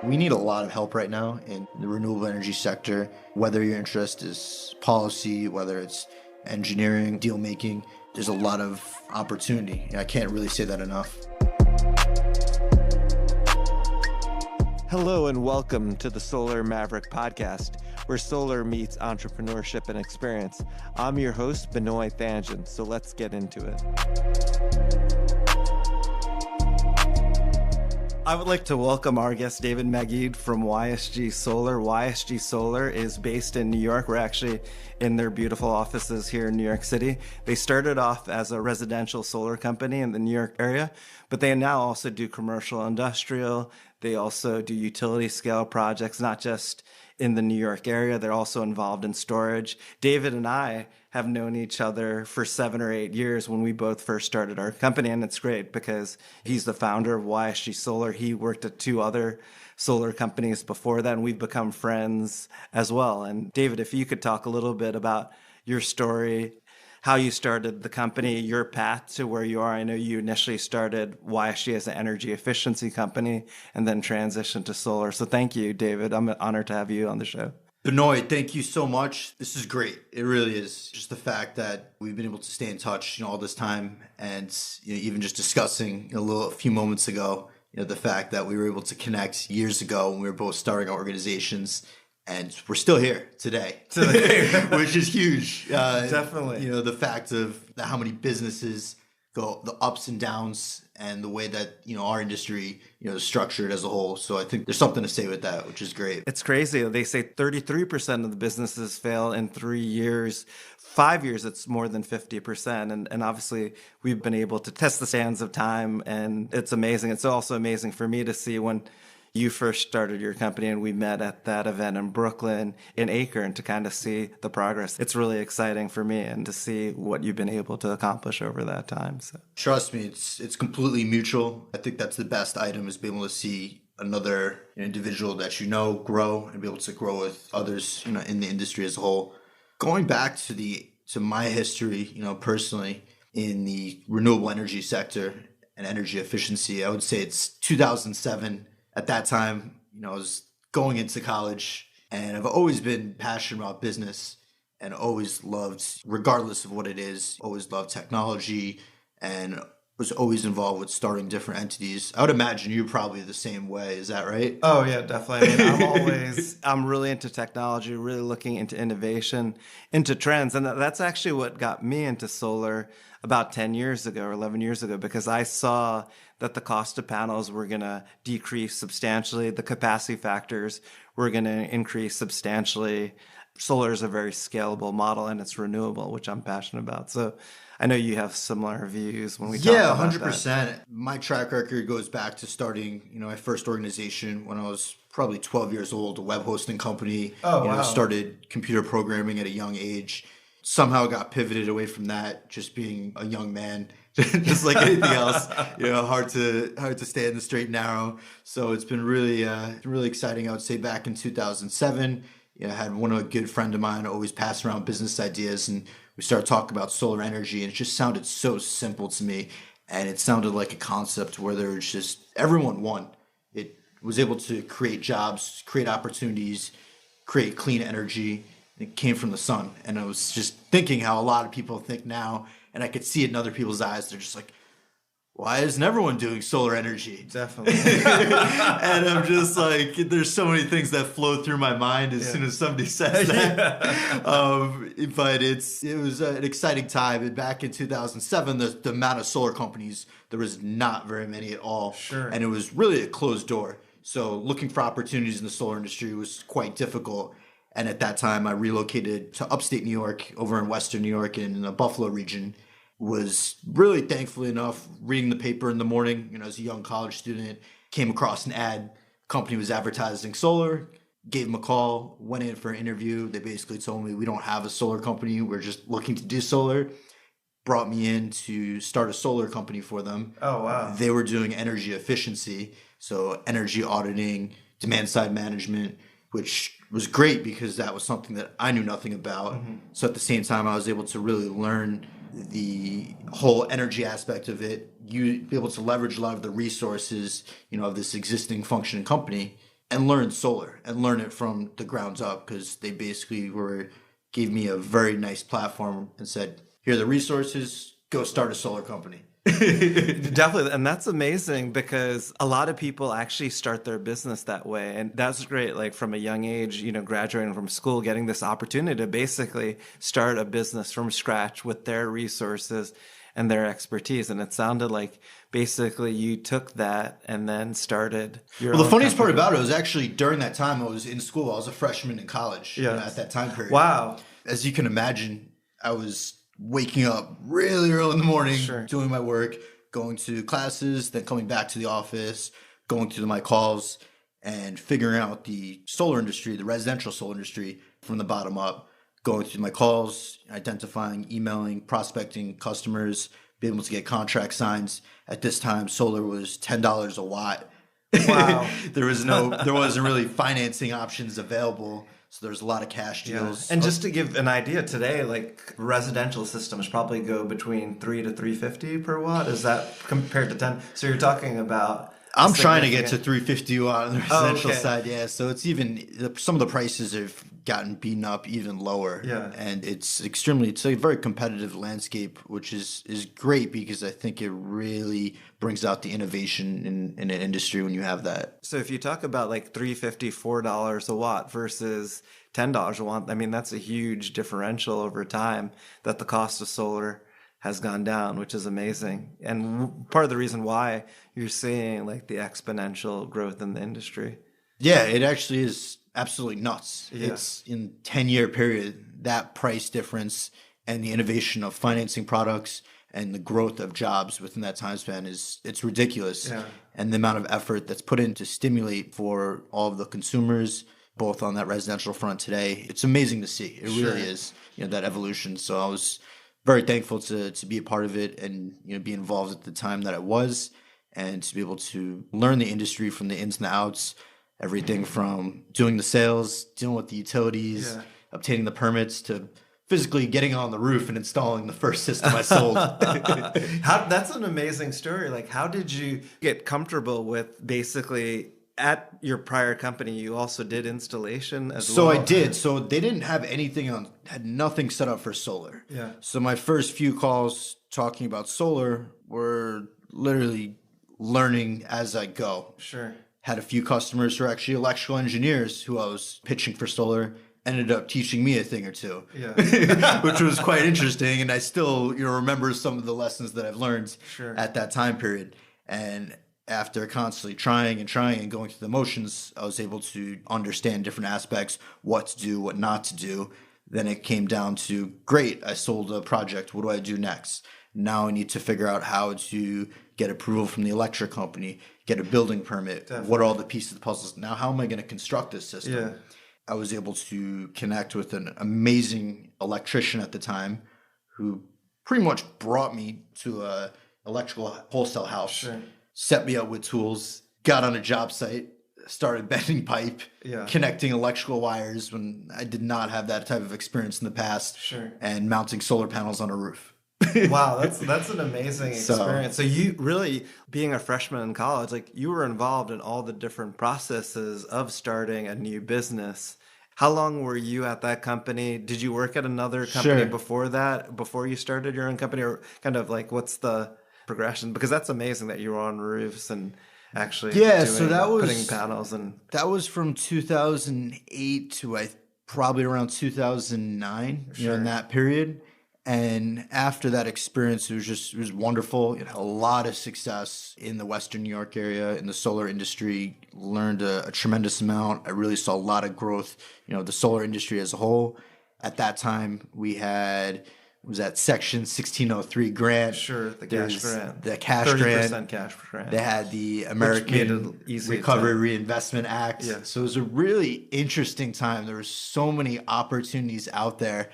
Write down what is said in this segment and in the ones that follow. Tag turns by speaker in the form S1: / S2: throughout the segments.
S1: We need a lot of help right now in the renewable energy sector, whether your interest is policy, whether it's engineering, deal making. There's a lot of opportunity. I can't really say that enough.
S2: Hello and welcome to the Solar Maverick podcast, where solar meets entrepreneurship and experience. I'm your host, Benoy Thanjan, so let's get into it. I would like to welcome our guest, David Magid from YSG Solar. YSG Solar is based in New York. We're actually in their beautiful offices here in New York City. They started off as a residential solar company in the New York area, but they now also do commercial, industrial. They also do utility scale projects, not just in the New York area. They're also involved in storage. David and I have known each other for 7 or 8 years when we both first started our company. And it's great because he's the founder of YSG Solar. He worked at 2 other solar companies before that, and we've become friends as well. And David, if you could talk a little bit about your story, how you started the company, your path to where you are. I know you initially started YSG as an energy efficiency company and then transitioned to solar. So thank you, David. I'm honored to have you on the show.
S1: Benoy, thank you so much. This is great. It really is. Just the fact that we've been able to stay in touch, all this time, and even just discussing a few moments ago, the fact that we were able to connect years ago when we were both starting our organizations. And we're still here today, which is huge.
S2: Definitely.
S1: The fact of how many businesses go, the ups and downs, and the way that, our industry, is structured as a whole. So I think there's something to say with that, which is great.
S2: It's crazy. They say 33% of the businesses fail in 3 years. 5 years, it's more than 50%. And obviously, we've been able to test the sands of time, and it's amazing. It's also amazing for me to see when you first started your company and we met at that event in Brooklyn in Acre, and to kind of see the progress. It's really exciting for me and to see what you've been able to accomplish over that time. So
S1: trust me, it's completely mutual. I think that's the best item, is being able to see another individual that grow and be able to grow with others, in the industry as a whole. Going back to my history, personally in the renewable energy sector and energy efficiency, I would say it's 2007. At that time, I was going into college, and I've always been passionate about business and always loved, regardless of what it is, always loved technology and was always involved with starting different entities. I would imagine you're probably the same way. Is that right?
S2: Oh, yeah, definitely. I mean, I'm really into technology, really looking into innovation, into trends. And that's actually what got me into solar about 10 years ago or 11 years ago, because I saw that the cost of panels were going to decrease substantially. The capacity factors were going to increase substantially. Solar is a very scalable model, and it's renewable, which I'm passionate about. So I know you have similar views when we talk about
S1: 100%.
S2: that.
S1: My track record goes back to starting, my first organization when I was probably 12 years old, a web hosting company.
S2: Wow.
S1: Started computer programming at a young age. Somehow got pivoted away from that, just being a young man, just like anything else. Hard to stay in the straight and narrow. So it's been really exciting. I would say back in 2007, I had a good friend of mine always pass around business ideas, and we started talking about solar energy, and it just sounded so simple to me, and it sounded like a concept where there was just everyone won. It was able to create jobs, create opportunities, create clean energy. It came from the sun. And I was just thinking how a lot of people think now, and I could see it in other people's eyes. They're just like, why isn't everyone doing solar energy?
S2: Definitely.
S1: And I'm just like, there's so many things that flow through my mind as soon as somebody says that. But it was an exciting time. And back in 2007, the amount of solar companies, there was not very many at all.
S2: Sure.
S1: And it was really a closed door. So looking for opportunities in the solar industry was quite difficult. And at that time, I relocated to upstate New York, over in Western New York in the Buffalo region. Was really, thankfully enough, reading the paper in the morning, as a young college student, came across an ad. Company was advertising solar, gave them a call, went in for an interview. They basically told me, we don't have a solar company. We're just looking to do solar. Brought me in to start a solar company for them.
S2: Oh, wow.
S1: They were doing energy efficiency, so energy auditing, demand side management, which was great because that was something that I knew nothing about. Mm-hmm. So at the same time, I was able to really learn the whole energy aspect of it. You be able to leverage a lot of the resources, of this existing functioning company and learn solar and learn it from the grounds up, because they basically gave me a very nice platform and said, here are the resources, go start a solar company.
S2: Definitely. And that's amazing because a lot of people actually start their business that way. And that's great. Like from a young age, graduating from school, getting this opportunity to basically start a business from scratch with their resources and their expertise. And it sounded like basically you took that and then started your
S1: Well, the
S2: own
S1: funniest
S2: company.
S1: part about it was actually during that time I was in school. I was a freshman in college at that time period.
S2: Wow.
S1: As you can imagine, I was waking up really early in the morning, doing my work, going to classes, then coming back to the office, going through my calls, and figuring out the solar industry, the residential solar industry from the bottom up, going through my calls, identifying, emailing, prospecting customers, being able to get contract signs. At this time, solar was $10 a watt.
S2: Wow.
S1: There wasn't really financing options available. So there's a lot of cash deals.
S2: Yeah. And just to give an idea, today, like residential systems probably go between 3 to 350 per watt. Is that compared to 10? So you're talking about...
S1: I'm trying to get to 350 watt on the residential side, yeah. So it's even, some of the prices have gotten beaten up even lower.
S2: Yeah.
S1: And it's a very competitive landscape, which is great because I think it really brings out the innovation in an industry when you have that.
S2: So if you talk about like $3.50, $4 a watt versus $10 a watt, I mean, that's a huge differential over time that the cost of solar has gone down, which is amazing. And part of the reason why you're seeing like the exponential growth in the industry.
S1: Yeah, it actually is absolutely nuts.
S2: Yeah.
S1: It's in 10-year period, that price difference and the innovation of financing products and the growth of jobs within that time span it's ridiculous.
S2: Yeah.
S1: And the amount of effort that's put in to stimulate for all of the consumers, both on that residential front today, it's amazing to see. It really is, that evolution. So I was very thankful to be a part of it and be involved at the time that I was, and to be able to learn the industry from the ins and the outs, everything from doing the sales, dealing with the utilities, obtaining the permits, to physically getting on the roof and installing the first system I sold.
S2: That's an amazing story. Like, how did you get comfortable with basically at your prior company, you also did installation as well?
S1: So I did. So they didn't have anything had nothing set up for solar.
S2: Yeah.
S1: So my first few calls talking about solar were literally learning as I go.
S2: Sure.
S1: Had a few customers who are actually electrical engineers who I was pitching for solar, ended up teaching me a thing or two, which was quite interesting. And I still, remember some of the lessons that I've learned at that time period. And after constantly trying and going through the motions, I was able to understand different aspects, what to do, what not to do. Then it came down to, great, I sold a project. What do I do next? Now I need to figure out how to get approval from the electric company, get a building permit. Definitely. What are all the pieces of the puzzles? Now, how am I going to construct this system? Yeah. I was able to connect with an amazing electrician at the time who pretty much brought me to a electrical wholesale house, set me up with tools, got on a job site, started bending pipe, connecting electrical wires when I did not have that type of experience in the past, and mounting solar panels on a roof.
S2: Wow, that's an amazing experience. So you really, being a freshman in college, like you were involved in all the different processes of starting a new business. How long were you at that company? Did you work at another company before that, before you started your own company? Or kind of like, what's the progression? Because that's amazing that you were on roofs and actually putting panels. And that
S1: was from 2008 to probably around 2009, in that period. And after that experience, it was wonderful. It had a lot of success in the Western New York area, in the solar industry, learned a tremendous amount. I really saw a lot of growth, the solar industry as a whole. At that time, we had, was that Section 1603 grant.
S2: The cash grant.
S1: The cash
S2: 30%
S1: grant.
S2: cash grant.
S1: They had the American Recovery Reinvestment Act. Yeah. So it was a really interesting time. There were so many opportunities out there.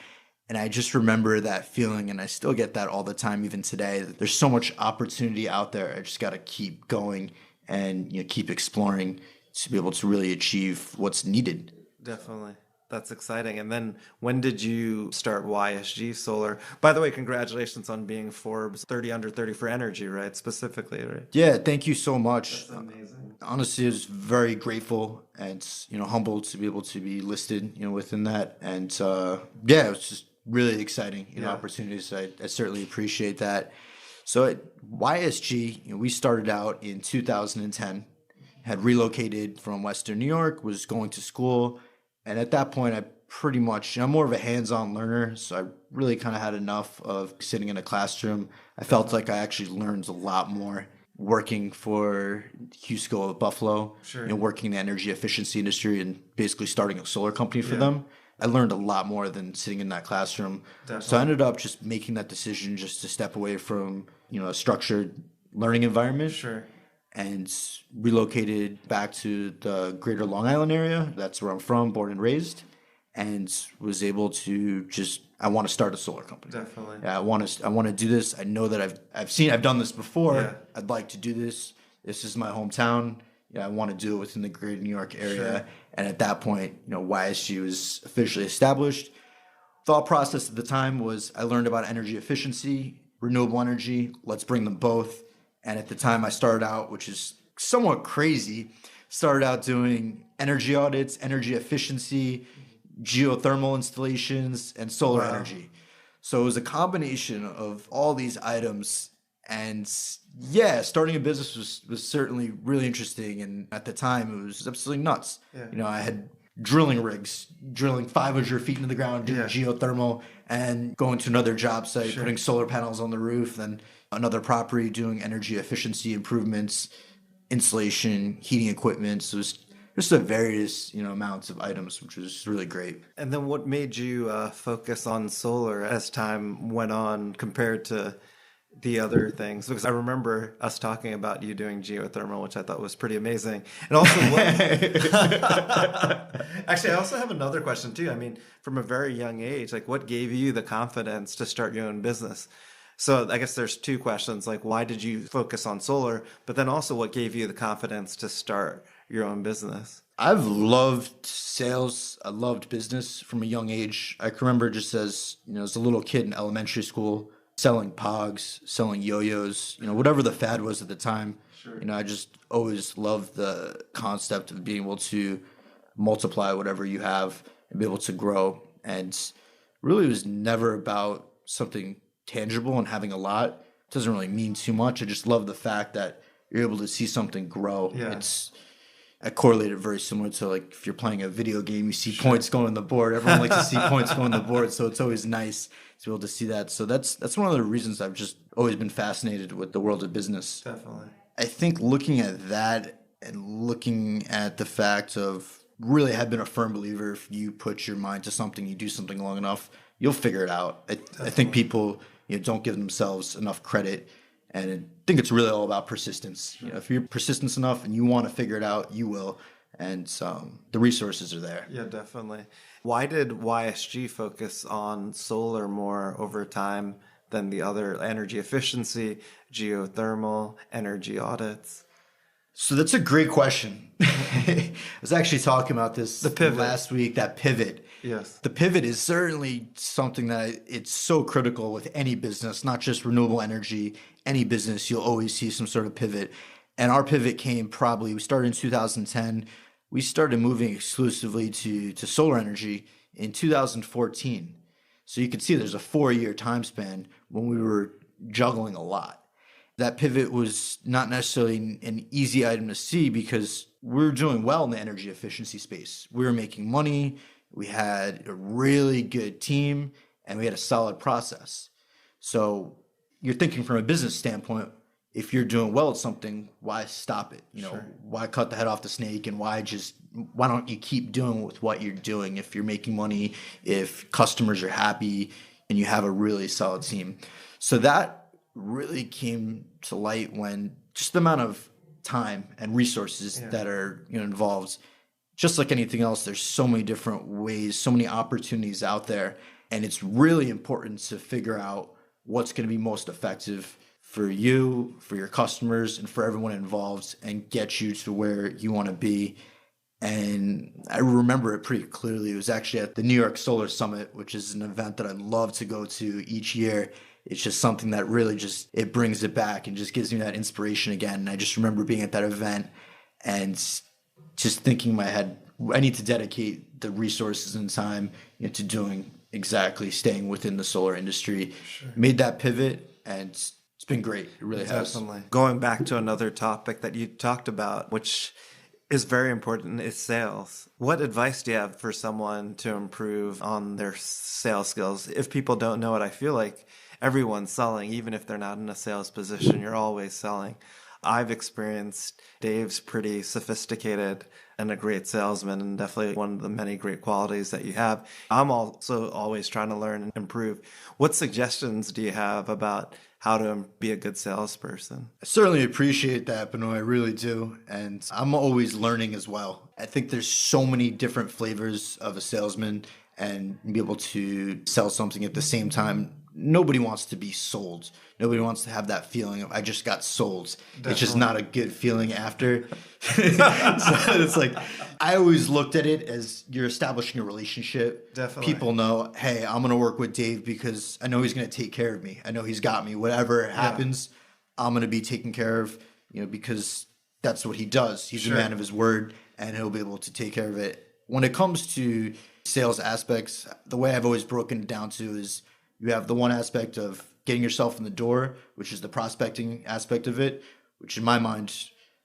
S1: And I just remember that feeling, and I still get that all the time, even today. There's so much opportunity out there. I just got to keep going and keep exploring to be able to really achieve what's needed.
S2: Definitely. That's exciting. And then when did you start YSG Solar? By the way, congratulations on being Forbes 30 under 30 for energy, right? Specifically, right?
S1: Yeah, thank you so much.
S2: That's amazing.
S1: Honestly, I was very grateful and humbled to be able to be listed within that, and yeah, it was just really exciting opportunities. I certainly appreciate that. So at YSG, we started out in 2010, had relocated from Western New York, was going to school, and at that point, I pretty much I'm more of a hands-on learner, so I really kind of had enough of sitting in a classroom. I felt like I actually learned a lot more working for Husco of Buffalo,
S2: Sure.
S1: Working in the energy efficiency industry and basically starting a solar company for
S2: Yeah.
S1: them. I learned a lot more than sitting in that classroom.
S2: Definitely.
S1: So I ended up just making that decision just to step away from, a structured learning environment.
S2: Sure.
S1: And relocated back to the greater Long Island area. That's where I'm from, born and raised, and was able to I want to start a solar company.
S2: Definitely.
S1: Yeah, I want to do this. I know that I've done this before.
S2: Yeah.
S1: I'd like to do this. This is my hometown. I want to do it within the greater New York area.
S2: Sure.
S1: And at that point, YSG was officially established. Thought process at the time was I learned about energy efficiency, renewable energy. Let's bring them both. And at the time I started out, which is somewhat crazy, started out doing energy audits, energy efficiency, geothermal installations, and solar
S2: Wow.
S1: energy. So it was a combination of all these items. And yeah, starting a business was certainly really interesting. And at the time, it was absolutely nuts.
S2: Yeah.
S1: I had drilling rigs, drilling 500 feet into the ground, doing
S2: Yeah.
S1: geothermal, and going to another job site,
S2: Sure.
S1: putting solar panels on the roof, then another property doing energy efficiency improvements, insulation, heating equipment. So it was just a various, amounts of items, which was really great.
S2: And then what made you focus on solar as time went on compared to the other things? Because I remember us talking about you doing geothermal, which I thought was pretty amazing. And also, actually, I also have another question too. I mean, from a very young age, like what gave you the confidence to start your own business? So I guess there's two questions, like why did you focus on solar, but then also what gave you the confidence to start your own business?
S1: I've loved sales. I loved business from a young age. I can remember just as a little kid in elementary school, selling pogs, selling yo-yos, whatever the fad was at the time.
S2: Sure.
S1: I just always loved the concept of being able to multiply whatever you have and be able to grow. And really it was never about something tangible and having a lot. It doesn't really mean too much. I just love the fact that you're able to see something grow.
S2: Yeah.
S1: I correlate it very similar to like if you're playing a video game, you see points going on the board. Everyone likes to see points going on the board, so it's always nice to be able to see that. So that's one of the reasons I've just always been fascinated with the world of business.
S2: Definitely.
S1: I think looking at that and looking at the fact of really have been a firm believer if you put your mind to something, you do something long enough, you'll figure it out. I think people don't give themselves enough credit. And I think it's really all about persistence. If you're persistent enough and you want to figure it out, you will. And the resources are there.
S2: Yeah, definitely. Why did YSG focus on solar more over time than the other energy efficiency, geothermal, energy audits?
S1: So that's a great question. I was actually talking about this last week, that pivot.
S2: Yes.
S1: The pivot is certainly something that it's so critical with any business, not just renewable energy. Any business, you'll always see some sort of pivot. And our pivot came we started in 2010. We started moving exclusively to solar energy in 2014. So you can see there's a 4-year time span when we were juggling a lot. That pivot was not necessarily an easy item to see because we were doing well in the energy efficiency space. We were making money, we had a really good team, and we had a solid process. So you're thinking from a business standpoint, if you're doing well at something, why stop it?
S2: Sure.
S1: Why cut the head off the snake, and why don't you keep doing with what you're doing if you're making money, if customers are happy, and you have a really solid team? So that really came to light when just the amount of time and resources that are involved. Just like anything else, there's so many different ways, so many opportunities out there, and it's really important to figure out what's going to be most effective for you, for your customers, and for everyone involved, and get you to where you want to be. And I remember it pretty clearly. It was actually at the New York Solar Summit, which is an event that I love to go to each year. It's just something that really it brings it back and just gives me that inspiration again. And I just remember being at that event and just thinking in my head, I need to dedicate the resources and time into doing exactly staying within the solar industry. Sure. Made that pivot, and it's been great. It really has.
S2: Definitely. Going back to another topic that you talked about, which is very important, is sales. What advice do you have for someone to improve on their sales skills? If people don't know it, I feel like everyone's selling, even if they're not in a sales position, you're always selling. I've experienced Dave's pretty sophisticated and a great salesman, and definitely one of the many great qualities that you have. I'm also always trying to learn and improve. What suggestions do you have about how to be a good salesperson?
S1: I certainly appreciate that, Benoy. I really do. And I'm always learning as well. I think there's so many different flavors of a salesman, and be able to sell something at the same time. Nobody wants to be sold. Nobody wants to have that feeling of, I just got sold. Definitely. It's just not a good feeling after. So it's like, I always looked at it as you're establishing a relationship.
S2: Definitely.
S1: People know, hey, I'm going to work with Dave because I know he's going to take care of me. I know he's got me. Whatever happens, I'm going to be taken care of, because that's what he does. He's a man of his word, and he'll be able to take care of it. When it comes to sales aspects, the way I've always broken it down to is, you have the one aspect of getting yourself in the door, which is the prospecting aspect of it, which in my mind,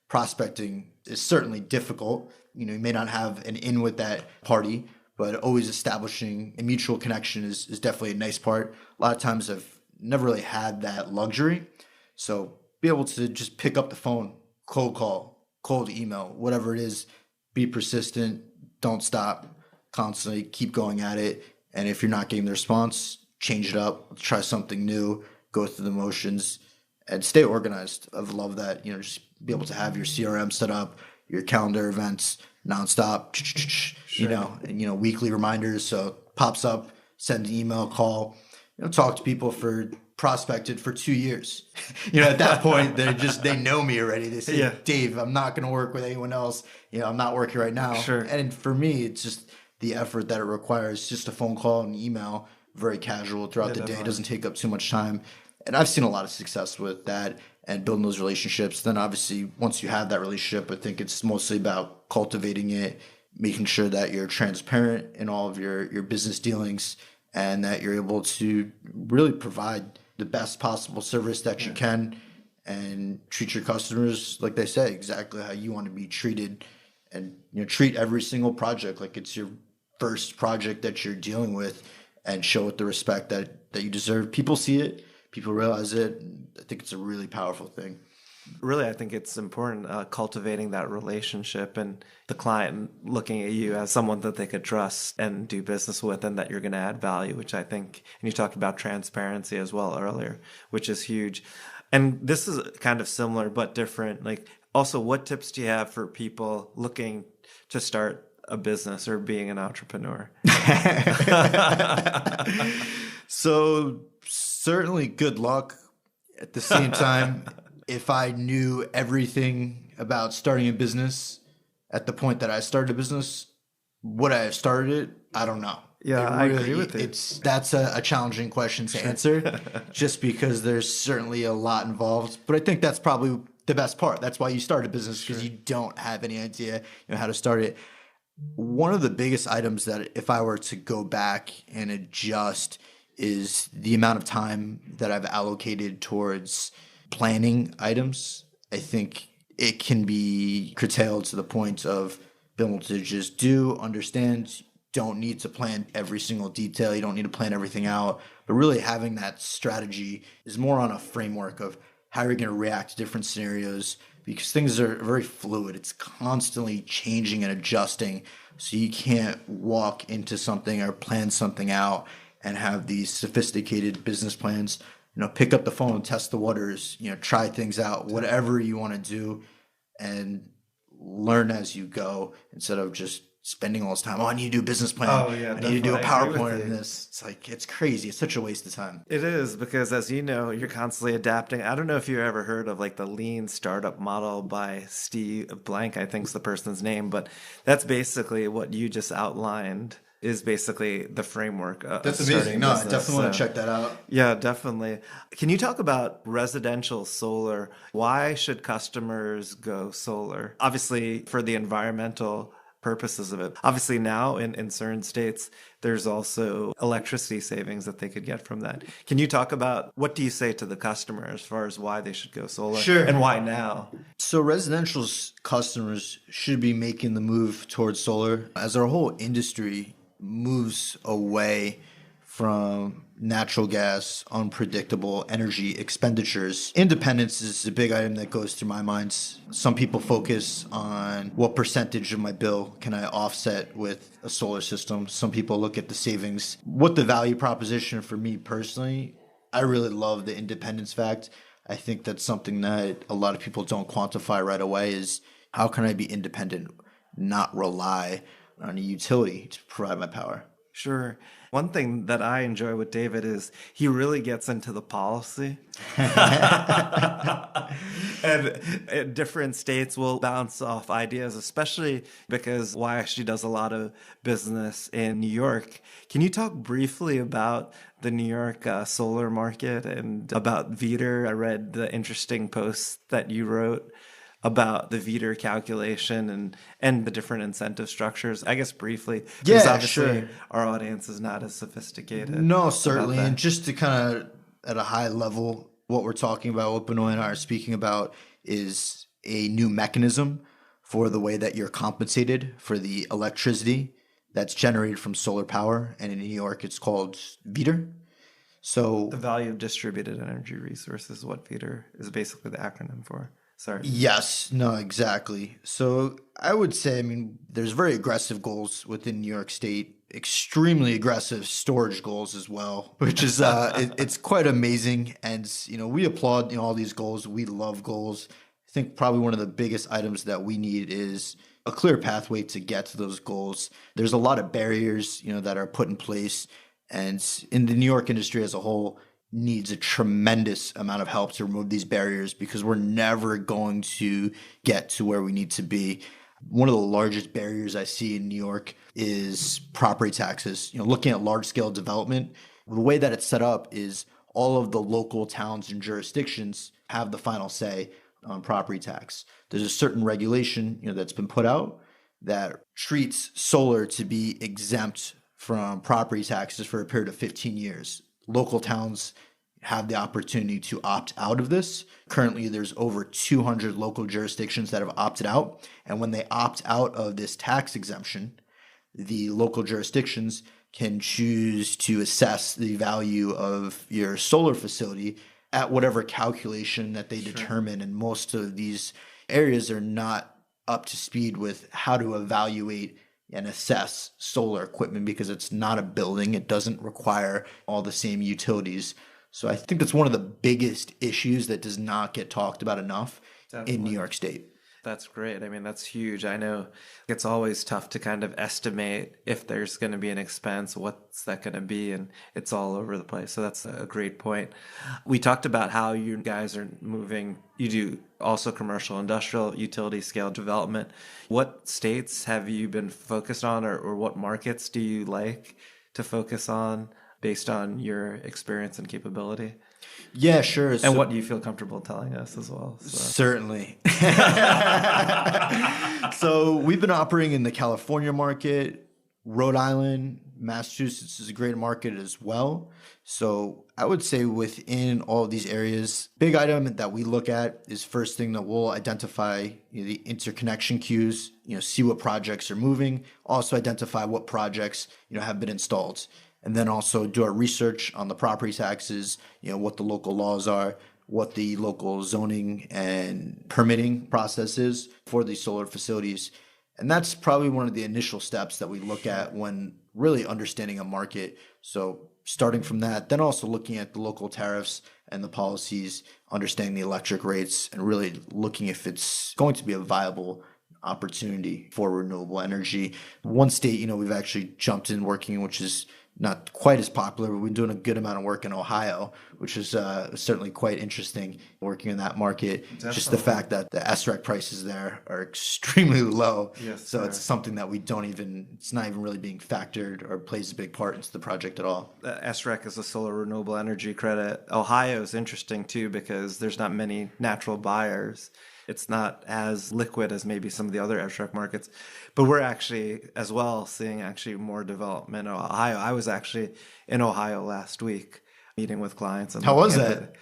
S1: prospecting is certainly difficult. You may not have an in with that party, but always establishing a mutual connection is definitely a nice part. A lot of times I've never really had that luxury. So be able to just pick up the phone, cold call, cold email, whatever it is, be persistent, don't stop, constantly keep going at it. And if you're not getting the response, change it up, try something new, go through the motions, and stay organized. I've loved that, just be able to have your CRM set up, your calendar events nonstop, and, weekly reminders. So it pops up, send an email, call, talk to people for prospected for 2 years. At that point, they know me already. They say, Dave, I'm not going to work with anyone else. I'm not working right now.
S2: Sure.
S1: And for me, it's just the effort that it requires, just a phone call and email, very casual throughout the day. It doesn't take up too much time. And I've seen a lot of success with that and building those relationships. Then obviously, once you have that relationship, I think it's mostly about cultivating it, making sure that you're transparent in all of your business dealings, and that you're able to really provide the best possible service that you can, and treat your customers, like they say, exactly how you want to be treated. And treat every single project like it's your first project that you're dealing with, and show it the respect that you deserve. People see it. People realize it. I think it's a really powerful thing.
S2: Really, I think it's important cultivating that relationship and the client looking at you as someone that they could trust and do business with, and that you're going to add value, which I think, and you talked about transparency as well earlier, which is huge. And this is kind of similar but different. Like, also, what tips do you have for people looking to start a business or being an entrepreneur?
S1: So certainly good luck. At the same time, if I knew everything about starting a business at the point that I started a business, would I have started it? I don't know.
S2: Yeah, I agree with you.
S1: That's a challenging question to answer, just because there's certainly a lot involved. But I think that's probably the best part. That's why you start a business, because you don't have any idea how to start it. One of the biggest items that if I were to go back and adjust is the amount of time that I've allocated towards planning items. I think it can be curtailed to the point of being able to just understand, don't need to plan every single detail. You don't need to plan everything out, but really having that strategy is more on a framework of how you're going to react to different scenarios, because things are very fluid. It's constantly changing and adjusting. So you can't walk into something or plan something out and have these sophisticated business plans. Pick up the phone, test the waters, try things out, whatever you want to do, and learn as you go, instead of just spending all this time. I need to do a business plan.
S2: Oh, yeah,
S1: I need to do a PowerPoint in this. It's crazy. It's such a waste of time.
S2: It is, because as you know, you're constantly adapting. I don't know if you ever heard of the lean startup model by Steve Blank, I think is the person's name, but that's basically what you just outlined is basically the framework.
S1: That's
S2: starting
S1: amazing. No, I
S2: business.
S1: definitely want to check that out.
S2: Yeah, definitely. Can you talk about residential solar? Why should customers go solar? Obviously, for the environmental purposes of it. Obviously, now in certain states, there's also electricity savings that they could get from that. Can you talk about what do you say to the customer as far as why they should go solar?
S1: Sure.
S2: And why now?
S1: So residential customers should be making the move towards solar as our whole industry moves away from natural gas, unpredictable energy expenditures. Independence is a big item that goes through my mind. Some people focus on what percentage of my bill can I offset with a solar system. Some people look at the savings. What the value proposition for me personally, I really love the independence fact. I think that's something that a lot of people don't quantify right away is how can I be independent, not rely on a utility to provide my power?
S2: Sure. One thing that I enjoy with David is he really gets into the policy. And different states will bounce off ideas, especially because YSG does a lot of business in New York. Can you talk briefly about the New York solar market and about VETR? I read the interesting posts that you wrote about the VETR calculation and the different incentive structures. I guess briefly, because
S1: Yeah,
S2: obviously
S1: sure.
S2: our audience is not as sophisticated.
S1: No, certainly.
S2: about that.
S1: And just to kind of at a high level, what we're talking about, what Benoy and I are speaking about, is a new mechanism for the way that you're compensated for the electricity that's generated from solar power. And in New York, it's called VETR. So
S2: The value of distributed energy resources is what VETR is basically the acronym for. Sorry.
S1: yes, no, exactly. So I would say, I mean, there's very aggressive goals within New York State, extremely aggressive storage goals as well, which is it's quite amazing. And we applaud all these goals. We love goals. I think probably one of the biggest items that we need is a clear pathway to get to those goals. There's a lot of barriers, that are put in place, and in the New York industry as a whole needs a tremendous amount of help to remove these barriers because we're never going to get to where we need to be. One of the largest barriers I see in New York is property taxes. Looking at large scale development, the way that it's set up is all of the local towns and jurisdictions have the final say on property tax. There's a certain regulation, that's been put out that treats solar to be exempt from property taxes for a period of 15 years. Local towns have the opportunity to opt out of this. Currently, there's over 200 local jurisdictions that have opted out. And when they opt out of this tax exemption, the local jurisdictions can choose to assess the value of your solar facility at whatever calculation that they determine. And most of these areas are not up to speed with how to evaluate and assess solar equipment because it's not a building. It doesn't require all the same utilities. So I think that's one of the biggest issues that does not get talked about enough in New York State.
S2: That's great. I mean, that's huge. I know it's always tough to kind of estimate if there's going to be an expense, what's that going to be, and it's all over the place. So that's a great point. We talked about how you guys are moving. You do also commercial, industrial, utility scale development. What states have you been focused on, or what markets do you like to focus on based on your experience and capability?
S1: Yeah, sure.
S2: And what do you feel comfortable telling us as well? So.
S1: Certainly. So we've been operating in the California market, Rhode Island, Massachusetts is a great market as well. So I would say within all of these areas, big item that we look at is first thing that we'll identify the interconnection queues, see what projects are moving, also identify what projects have been installed. And then also do our research on the property taxes, what the local laws are, what the local zoning and permitting process is for these solar facilities. And that's probably one of the initial steps that we look at when really understanding a market. So starting from that, then also looking at the local tariffs and the policies, understanding the electric rates, and really looking if it's going to be a viable opportunity for renewable energy. One state, we've actually jumped in working, which is not quite as popular, but we've been doing a good amount of work in Ohio, which is certainly quite interesting working in that market.
S2: Definitely.
S1: Just the fact that the SREC prices there are extremely low.
S2: Yes,
S1: so
S2: sir.
S1: it's something that it's not even really being factored or plays a big part into the project at all.
S2: The SREC is a solar renewable energy credit. Ohio is interesting too because there's not many natural buyers. It's not as liquid as maybe some of the other SREC markets, but we're actually as well seeing actually more development in Ohio. I was actually in Ohio last week meeting with clients. And
S1: how was that?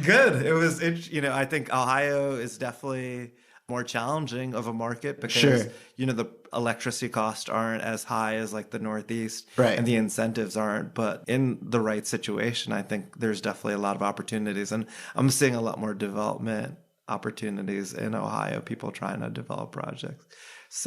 S2: Good. It was, I think Ohio is definitely more challenging of a market because,
S1: Sure.
S2: The electricity costs aren't as high as like the Northeast,
S1: right,
S2: and the incentives aren't. But in the right situation, I think there's definitely a lot of opportunities. And I'm seeing a lot more development opportunities in Ohio, people trying to develop projects.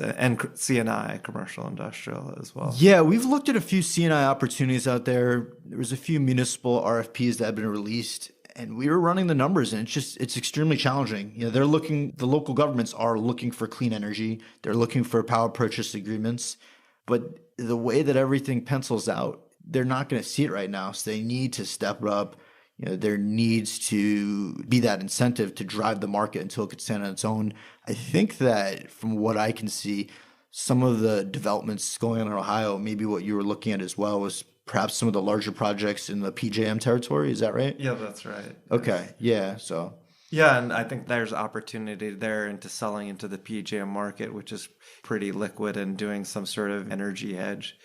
S2: And C&I, commercial industrial as well.
S1: Yeah, we've looked at a few C&I opportunities out there. There was a few municipal RFPs that have been released, and we were running the numbers, and it's extremely challenging. The local governments are looking for clean energy. They're looking for power purchase agreements, but the way that everything pencils out, they're not going to see it right now. So they need to step up. There needs to be that incentive to drive the market until it could stand on its own. I think that from what I can see, some of the developments going on in Ohio, maybe what you were looking at as well, was perhaps some of the larger projects in the PJM territory. Is that right?
S2: Yeah, that's right.
S1: Okay. Yeah. So.
S2: Yeah, and I think there's opportunity there into selling into the PJM market, which is pretty liquid, and doing some sort of energy hedge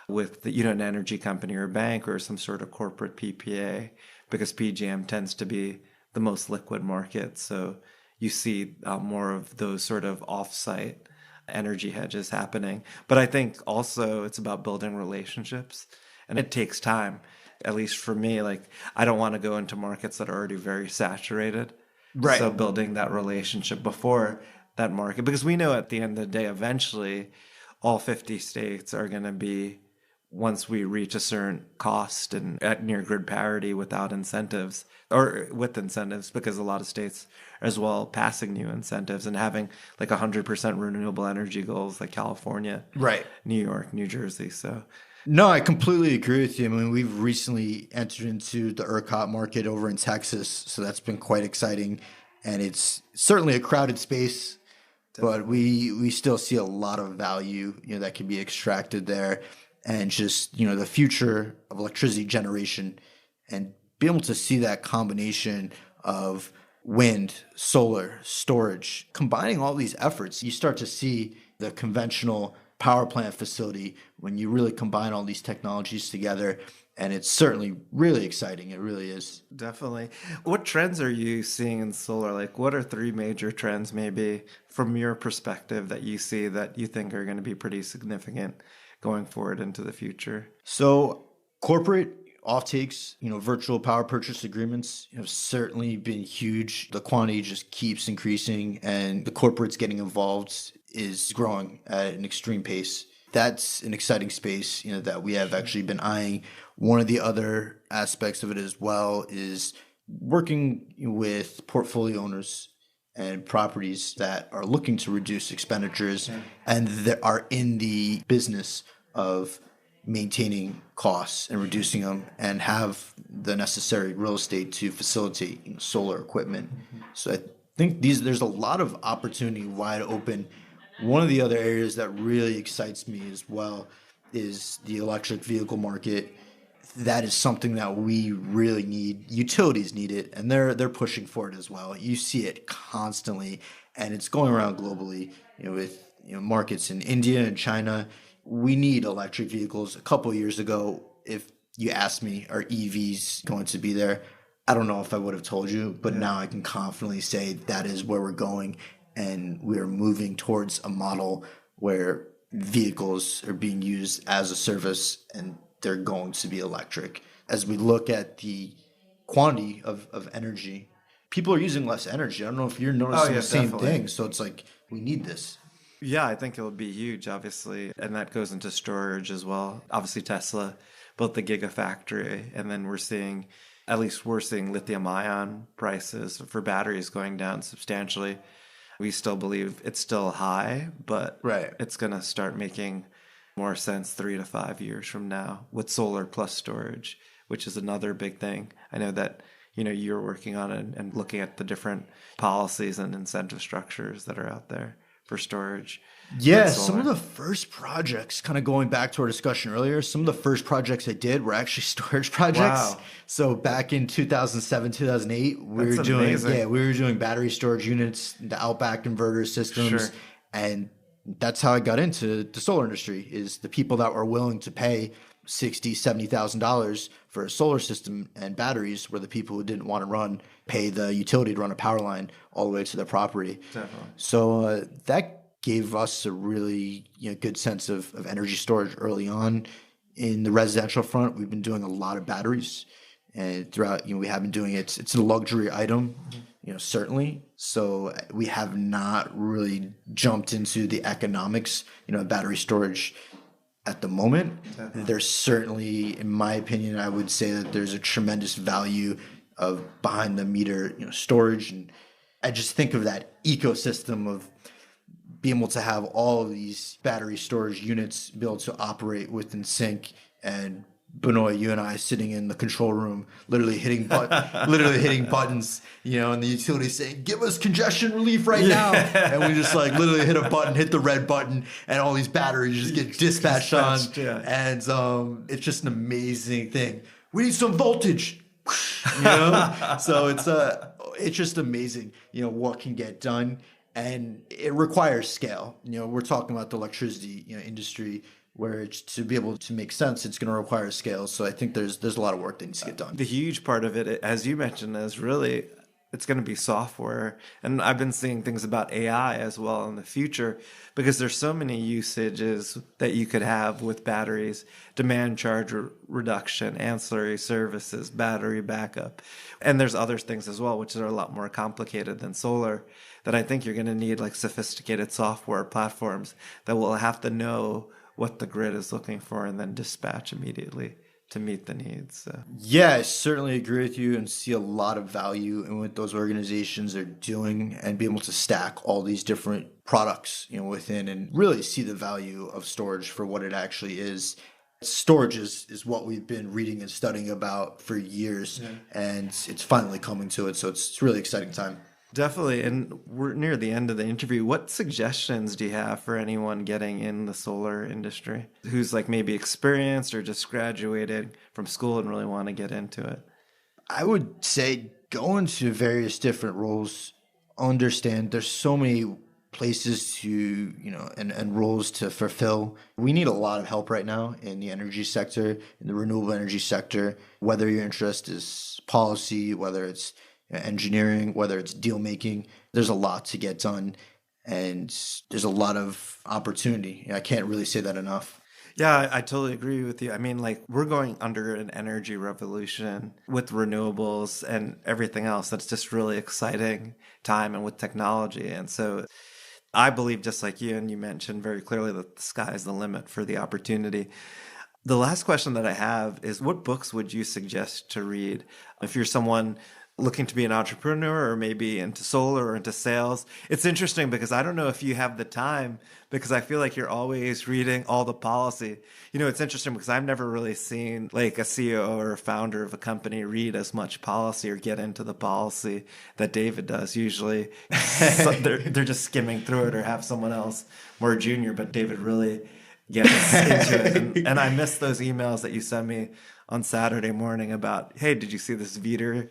S2: with an energy company or bank or some sort of corporate PPA, because PJM tends to be the most liquid market. So you see more of those sort of off-site energy hedges happening. But I think also it's about building relationships, and it takes time. At least for me, like, I don't want to go into markets that are already very saturated.
S1: Right.
S2: So building that relationship before that market, because we know at the end of the day, eventually all 50 states are going to be, once we reach a certain cost and at near grid parity without incentives, or with incentives, because a lot of states are as well passing new incentives and having like 100% renewable energy goals, like California,
S1: right,
S2: New York, New Jersey. So
S1: no, I completely agree with you. I mean, we've recently entered into the ERCOT market over in Texas, so that's been quite exciting. And it's certainly a crowded space, but we still see a lot of value, that can be extracted there. And just, the future of electricity generation, and be able to see that combination of wind, solar, storage, combining all these efforts, you start to see the conventional power plant facility when you really combine all these technologies together. And it's certainly really exciting. It really is.
S2: Definitely. What trends are you seeing in solar? Like, what are 3 major trends, maybe from your perspective, that you see that you think are going to be pretty significant going forward into the future?
S1: So corporate offtakes, virtual power purchase agreements have certainly been huge. The quantity just keeps increasing, and the corporates getting involved is growing at an extreme pace. That's an exciting space, that we have actually been eyeing. One of the other aspects of it as well is working with portfolio owners and properties that are looking to reduce expenditures and that are in the business of maintaining costs and reducing them, and have the necessary real estate to facilitate solar equipment. So I think there's a lot of opportunity wide open. One of the other areas that really excites me as well is the electric vehicle market. That is something that we really need. Utilities need it, and they're pushing for it as well. You see it constantly, and it's going around globally. With markets in India and China, we need electric vehicles. A couple of years ago, if you asked me, are EVs going to be there? I don't know if I would have told you, but now I can confidently say that is where we're going, and we're moving towards a model where vehicles are being used as a service, and they're going to be electric. As we look at the quantity of energy, people are using less energy. I don't know if you're noticing the same thing. So it's like, we need this.
S2: Yeah, I think it'll be huge, obviously. And that goes into storage as well. Obviously, Tesla built the Gigafactory, and then we're seeing lithium ion prices for batteries going down substantially. We still believe it's still high, but it's going to start making more sense 3 to 5 years from now with solar plus storage, which is another big thing. I know that, you're working on it and looking at the different policies and incentive structures that are out there for storage.
S1: Yeah, some of the first projects, kind of going back to our discussion earlier, some of the first projects I did were actually storage projects.
S2: Wow.
S1: So back in 2007, 2008, we
S2: That's
S1: were doing
S2: amazing.
S1: we were doing battery storage units, the outback inverter systems,
S2: Sure.
S1: and that's how I got into the solar industry. Is the people that were willing to pay $60,000-$70,000 for a solar system and batteries were the people who didn't want to pay the utility to run a power line all the way to their property.
S2: Definitely.
S1: So that gave us a really good sense of energy storage early on. In the residential front, we've been doing a lot of batteries, and throughout we have been doing it. It's a luxury item, certainly. So we have not really jumped into the economics, of battery storage at the moment.
S2: Definitely.
S1: There's certainly, in my opinion, I would say that there's a tremendous value of behind the meter, storage, and I just think of that ecosystem of being able to have all of these battery storage units be able to operate within sync. And Benoy, you and I sitting in the control room, literally hitting buttons, and the utility saying, "Give us congestion relief right now," and we just literally hit a button, hit the red button, and all these batteries just get dispatched on,
S2: yeah.
S1: and it's just an amazing thing. We need some voltage, So it's just amazing, what can get done. And it requires scale. We're talking about the electricity industry, where it's to be able to make sense, it's going to require scale. So I think there's a lot of work that needs to get done.
S2: The huge part of it, as you mentioned, is really it's going to be software. And I've been seeing things about AI as well in the future, because there's so many usages that you could have with batteries: demand charge reduction, ancillary services, battery backup. And there's other things as well, which are a lot more complicated than solar, that I think you're going to need sophisticated software platforms that will have to know what the grid is looking for and then dispatch immediately to meet the needs. So.
S1: Yeah, I certainly agree with you and see a lot of value in what those organizations are doing, and be able to stack all these different products, within, and really see the value of storage for what it actually is. Storage is what we've been reading and studying about for years, and it's finally coming to it. So it's a really exciting time.
S2: Definitely. And we're near the end of the interview. What suggestions do you have for anyone getting in the solar industry who's maybe experienced or just graduated from school and really want to get into it?
S1: I would say go into various different roles. Understand there's so many places to, and roles to fulfill. We need a lot of help right now in the energy sector, in the renewable energy sector, whether your interest is policy, whether it's engineering, whether it's deal making. There's a lot to get done, and there's a lot of opportunity. I can't really say that enough.
S2: Yeah, I totally agree with you. I mean, we're going under an energy revolution with renewables and everything else. That's just really exciting time, and with technology. And so I believe, just like you, and you mentioned very clearly, that the sky is the limit for the opportunity. The last question that I have is, what books would you suggest to read if you're someone looking to be an entrepreneur, or maybe into solar or into sales? It's interesting because I don't know if you have the time, because I feel like you're always reading all the policy. It's interesting because I've never really seen a CEO or a founder of a company read as much policy or get into the policy that David does. Usually they're just skimming through it, or have someone else more junior, but David really gets into it. And I miss those emails that you sent me on Saturday morning about, hey, did you see this Veeder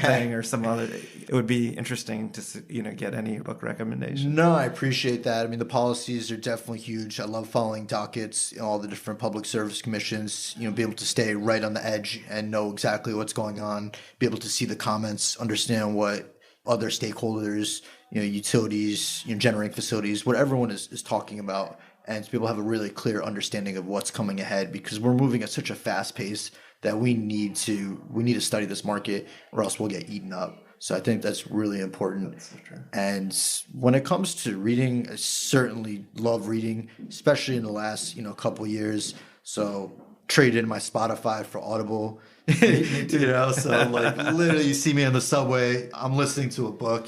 S2: thing or some other? It would be interesting to get any book recommendations.
S1: No, I appreciate that. I mean, the policies are definitely huge. I love following dockets, all the different public service commissions. Be able to stay right on the edge and know exactly what's going on. Be able to see the comments, understand what other stakeholders, utilities, generating facilities, what everyone is talking about, and to be able to have a really clear understanding of what's coming ahead, because we're moving at such a fast pace that we need to study this market, or else we'll get eaten up. So I think that's really important.
S2: That's so true.
S1: And when it comes to reading, I certainly love reading, especially in the last couple of years. So traded in my Spotify for Audible. So literally, you see me on the subway, I'm listening to a book.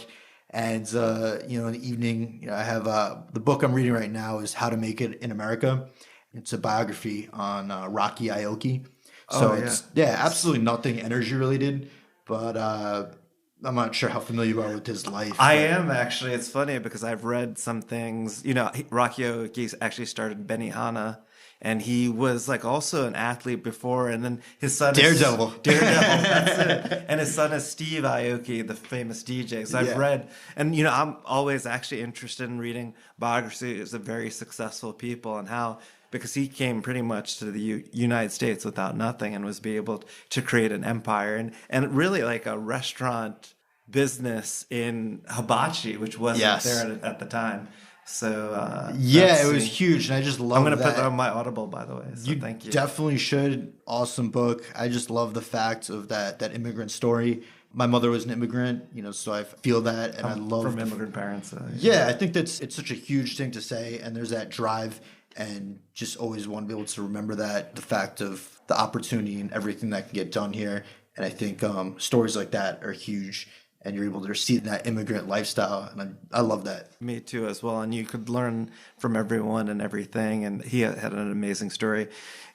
S1: And, in the evening, I have the book I'm reading right now is How to Make It in America. It's a biography on Rocky Aoki. So it's absolutely nothing energy related, but I'm not sure how familiar you are with his life.
S2: I am actually. It's funny because I've read some things. Rocky Aoki actually started Benihana, and he was like also an athlete before, and then his son
S1: Daredevil.
S2: That's it. And his son is Steve Aoki, the famous DJ. So I've read, and I'm always actually interested in reading biographies of very successful people and how, because he came pretty much to the United States without nothing and was able to create an empire and really like a restaurant business in hibachi, which wasn't there at the time. So
S1: it was huge, and I just love.
S2: I'm going to put that on my Audible, by the way. So thank you.
S1: Definitely should. Awesome book. I just love the fact of that immigrant story. My mother was an immigrant, so I feel that, and I love
S2: from immigrant parents.
S1: I think it's such a huge thing to say, and there's that drive, and just always want to be able to remember that, the fact of the opportunity and everything that can get done here. And I think stories like that are huge. And you're able to see that immigrant lifestyle. And I love that.
S2: Me too, as well. And you could learn from everyone and everything. And he had an amazing story.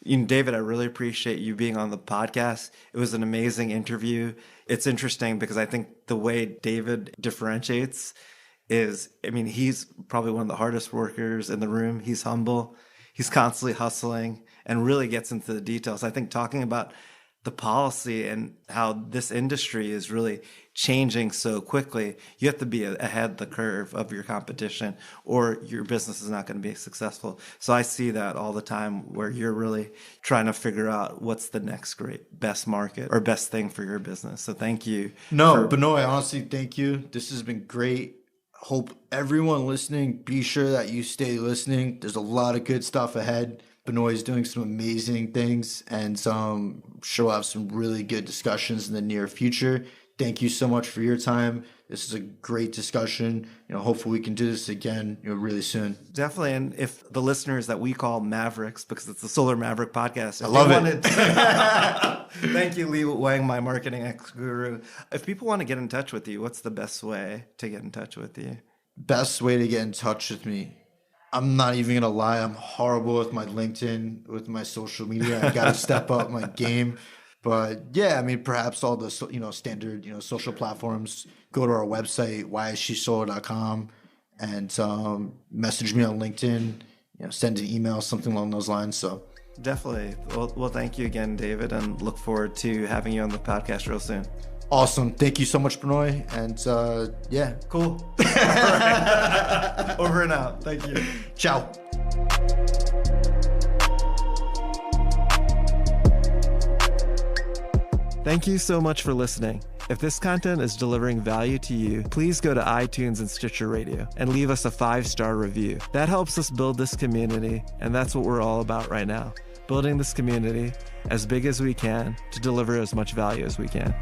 S2: David, I really appreciate you being on the podcast. It was an amazing interview. It's interesting because I think the way David differentiates is, he's probably one of the hardest workers in the room. He's humble. He's constantly hustling and really gets into the details. I think talking about the policy and how this industry is really changing so quickly, you have to be ahead of the curve of your competition or your business is not going to be successful. So I see that all the time where you're really trying to figure out what's the next best market or best thing for your business. So thank you.
S1: Benoy, honestly, thank you. This has been great. Hope everyone listening, be sure that you stay listening. There's a lot of good stuff ahead. Benoy is doing some amazing things, and sure we'll have some really good discussions in the near future. Thank you so much for your time. This is a great discussion. Hopefully we can do this again, really soon.
S2: Definitely. And if the listeners that we call Mavericks, because it's the Solar Maverick podcast,
S1: I love it.
S2: Thank you, Lee Wang, my marketing ex-guru. If people want to get in touch with you, what's the best way to get in touch with you?
S1: Best way to get in touch with me. I'm not even going to lie. I'm horrible with my LinkedIn, with my social media. I got to step up my game. But perhaps all the, standard, social platforms. Go to our website, ysgsolar.com, and message me on LinkedIn, send an email, something along those lines. So
S2: definitely. Well, thank you again, David, and look forward to having you on the podcast real soon.
S1: Awesome. Thank you so much, Benoy. And
S2: cool. Over and out. Thank you.
S1: Ciao.
S2: Thank you so much for listening. If this content is delivering value to you, please go to iTunes and Stitcher Radio and leave us a 5-star review. That helps us build this community, and that's what we're all about right now. Building this community as big as we can to deliver as much value as we can.